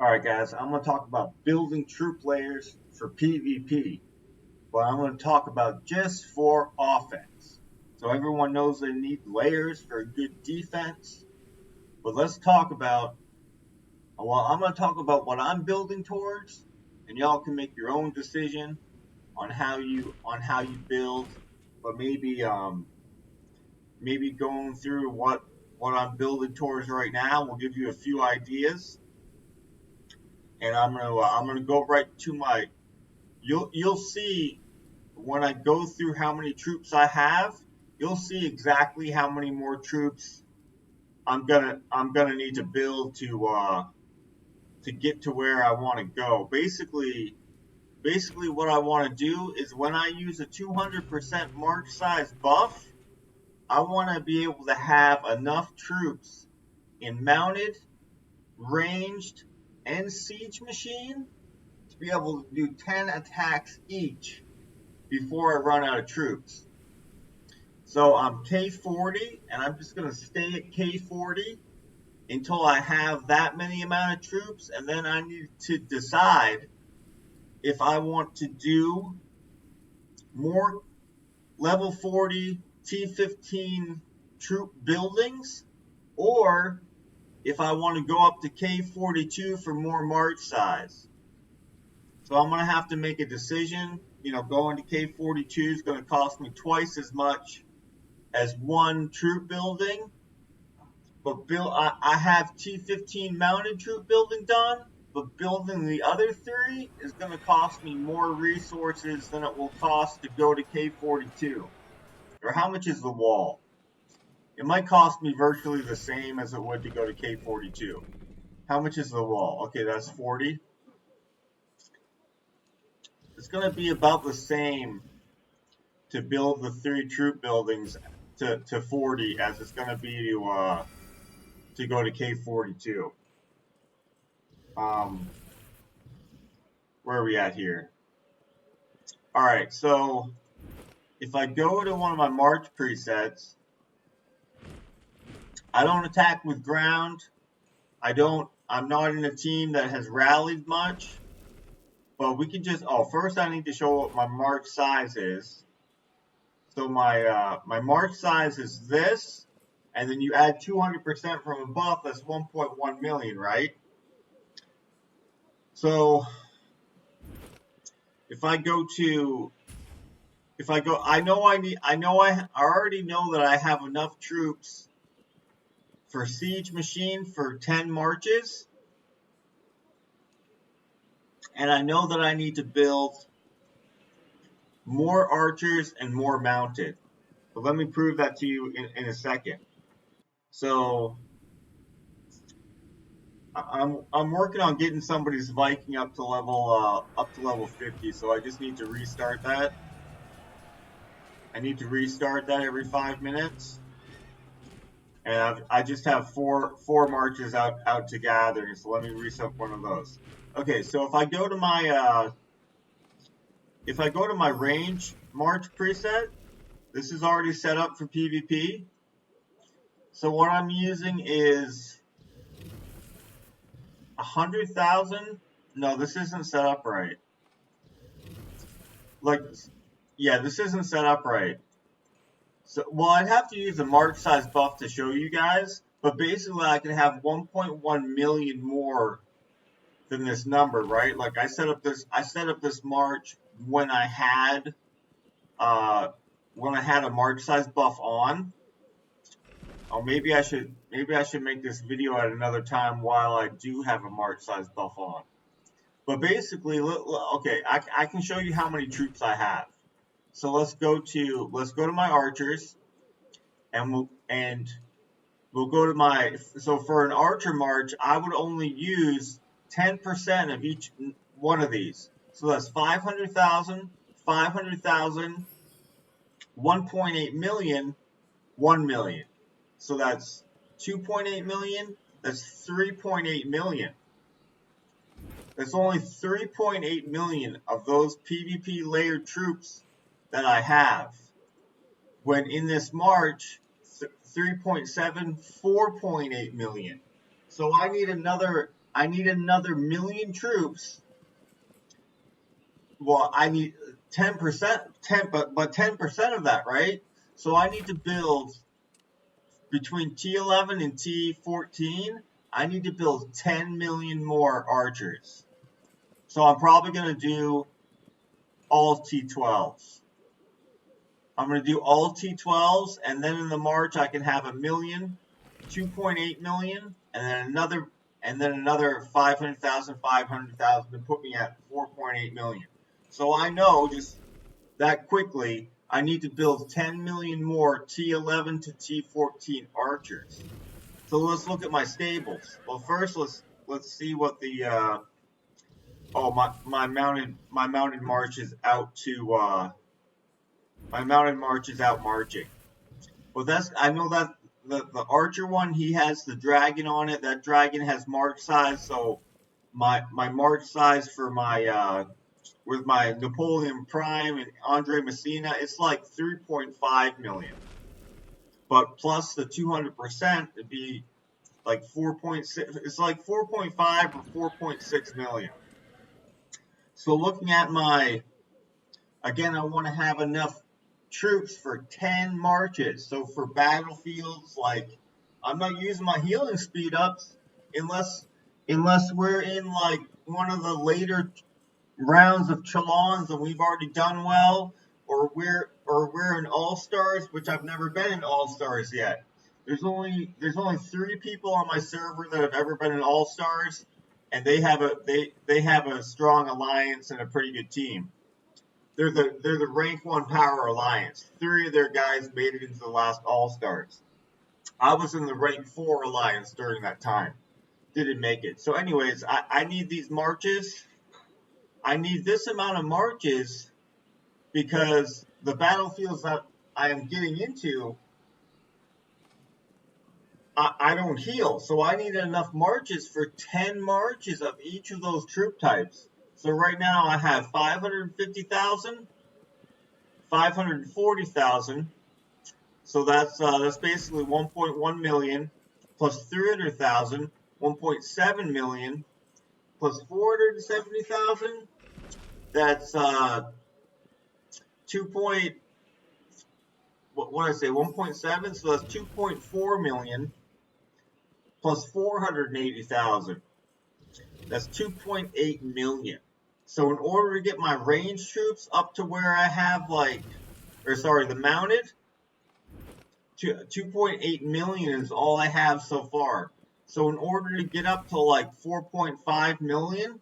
Alright guys, I'm going to talk about building troop layers for PvP, but I'm going to talk about just for offense. So everyone knows they need layers for a good defense, but let's talk about, I'm going to talk about what I'm building towards, and y'all can make your own decision on how you build, but maybe going through what I'm building towards right now will give you a few ideas, and I'm gonna go right to my. You'll see when I go through how many troops I have. You'll see exactly how many more troops I'm gonna need to build to get to where I want to go. Basically what I want to do is when I use a 200% march size buff, I want to be able to have enough troops in mounted, ranged, and siege machine to be able to do 10 attacks each before I run out of troops. So I'm K40, and I'm just going to stay at K40 until I have that many amount of troops, and then I need to decide if I want to do more level 40 T15 troop buildings, or if I want to go up to K42 for more march size. So I'm going to have to make a decision. Going to K42 is going to cost me twice as much as one troop building. But I have T15 mounted troop building done, but building the other three is going to cost me more resources than it will cost to go to K42. Or how much is the wall? It might cost me virtually the same as it would to go to K42. How much is the wall? Okay, that's 40. It's going to be about the same to build the 3 troop buildings to 40 as it's going to be to go to K42. Where are we at here? All right, so if I go to one of my March presets, I don't attack with ground. I'm not in a team that has rallied much, but we can just, first I need to show what my March size is. So my March size is this, and then you add 200% from a buff, that's 1.1 million, right? So I already know that I have enough troops for siege machine for 10 marches, and I know that I need to build more archers and more mounted. But let me prove that to you in a second. So I'm working on getting somebody's Viking up to level 50. So I just need to restart that. I need to restart that every 5 minutes, and I just have four marches out to gathering. So let me reset one of those. Okay, so if I go to my range march preset, this is already set up for PvP. So what I'm using is 100,000. No, this isn't set up right. This isn't set up right. So, well, I'd have to use a march size buff to show you guys, but basically I can have 1.1 million more than this number, right? Like I set up this march when I had a march size buff on. Oh, maybe I should make this video at another time while I do have a march size buff on. But basically, okay, I can show you how many troops I have. So let's go to my archers, and we'll go to my. So for an archer march, I would only use 10% of each one of these. So that's 500,000, 500,000, 1.8 million, 1 million. So that's 2.8 million. That's 3.8 million. That's only 3.8 million of those PvP layered troops that I have. When in this March, 3.7, 4.8 million. So I need another I need another million troops. Well, I need 10%, 10% of that, right? So I need to build between T11 and T14. I need to build 10 million more archers. So I'm probably going to do all T12s. I'm going to do all T12s, and then in the March I can have a million, 2.8 million, and then another 500,000, 500,000 to put me at 4.8 million. So I know just that quickly I need to build 10 million more T11 to T14 archers. So let's look at my stables. Well, first let's see what the my mounted march is out to my mounted march is out marching. Well, I know that the archer one, he has the dragon on it. That dragon has march size, so my march size for my with my Napoleon Prime and Andre Messina, it's like 3.5 million. But plus the 200%, it'd be like 4.6. It's like 4.5 or 4.6 million. So looking at again, I want to have enough troops for 10 marches. So for battlefields, like I'm not using my healing speed ups unless we're in like one of the later rounds of Chalons and we've already done well, or we're in All Stars, which I've never been in All Stars yet. There's only 3 people on my server that have ever been in All Stars, and they have a strong alliance and a pretty good team. They're the rank 1 power alliance. 3 of their guys made it into the last All Stars. I was in the rank 4 alliance during that time. Didn't make it. So anyways, I need these marches. I need this amount of marches because the battlefields that I am getting into, I don't heal. So I need enough marches for 10 marches of each of those troop types. So right now I have 550,000, 540,000. So that's basically 1.1 million plus 300,000, 1.7 million plus 470,000. That's 2. What did I say? 1.7. So that's 2.4 million plus 480,000. That's 2.8 million. So in order to get my range troops up to where I have the mounted, 2.8 million is all I have so far. So in order to get up to like 4.5 million,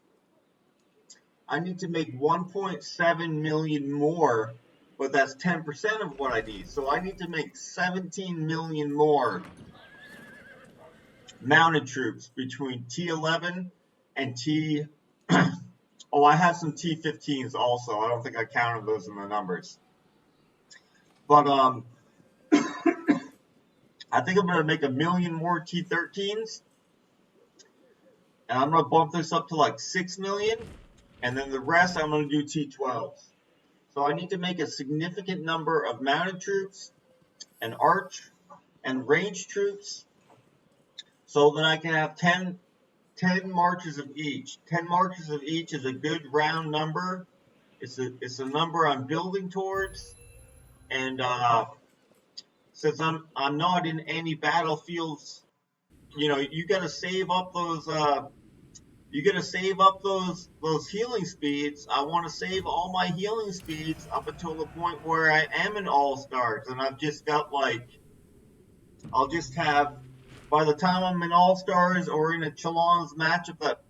I need to make 1.7 million more, but that's 10% of what I need. So I need to make 17 million more mounted troops between T11 and T. Oh, I have some T15s also. I don't think I counted those in the numbers. But I think I'm gonna make a million more T13s, and I'm gonna bump this up to like 6 million, and then the rest I'm gonna do T12s. So I need to make a significant number of mounted troops and arch and range troops so that I can have 10 marches of each. 10 marches of each is a good round number. It's a number I'm building towards, and since I'm not in any battlefields, you got to save up those those healing speeds. I want to save all my healing speeds up until the point where I am in All Stars, and I've just got I'll just have, by the time I'm in All Stars or in a Chalons matchup that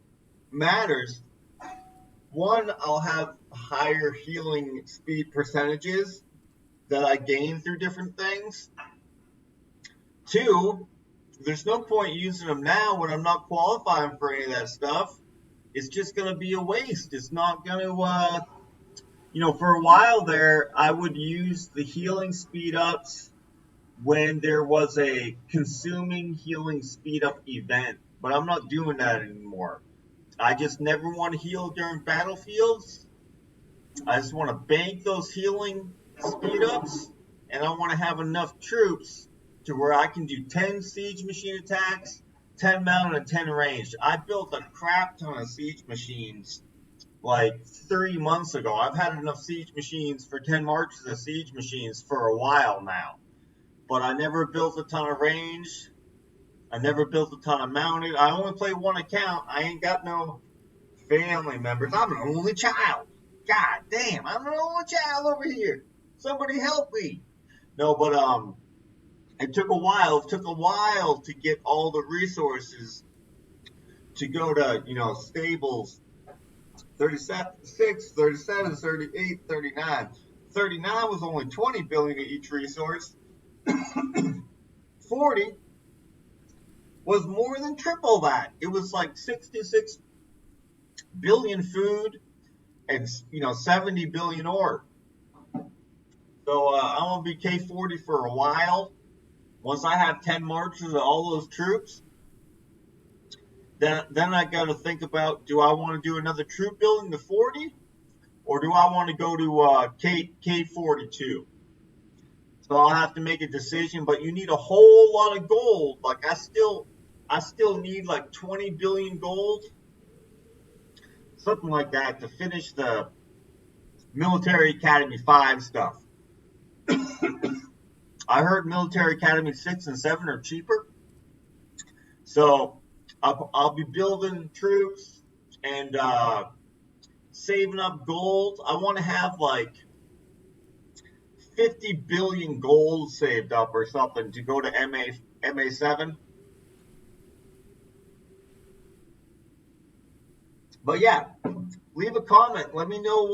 matters, one, I'll have higher healing speed percentages that I gain through different things. 2, there's no point using them now when I'm not qualifying for any of that stuff. It's just going to be a waste. It's not going to, for a while there, I would use the healing speed ups when there was a consuming healing speed up event, but I'm not doing that anymore. I just never want to heal during battlefields. I just want to bank those healing speed ups, and I want to have enough troops to where I can do 10 siege machine attacks, 10 mounted and 10 ranged. I built a crap ton of siege machines like 3 months ago. I've had enough siege machines for 10 marches of siege machines for a while now. But I never built a ton of ranged. I never built a ton of mounted. I only play one account. I ain't got no family members. I'm an only child. God damn, I'm an only child over here. Somebody help me. No, but it took a while. It took a while to get all the resources to go to, stables 36, 37, 38, 39. 39 was only 20 billion in each resource. 40 was more than triple that. It was like 66 billion food and 70 billion ore. So I'm gonna be K40 for a while. Once I have 10 marches of all those troops, then I got to think about, do I want to do another troop building to 40, or do I want to go to K42? So I'll have to make a decision. But you need a whole lot of gold. Like I still need like 20 billion gold, something like that, to finish the Military Academy 5 stuff. I heard Military Academy 6 and 7 are cheaper. So I'll be building troops and saving up gold. I want to have like 50 billion gold saved up or something to go to MA7. But yeah, leave a comment. Let me know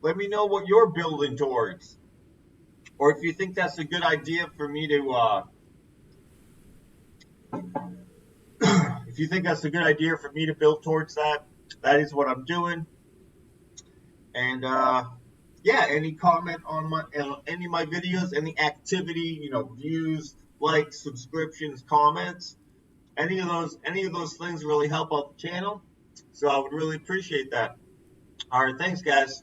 what you're building towards. Or if you think that's a good idea for me to if you think that's a good idea for me to build towards that, that is what I'm doing. And yeah, any comment on any of my videos, any activity, views, likes, subscriptions, comments, any of those things really help out the channel. So I would really appreciate that. All right, thanks guys.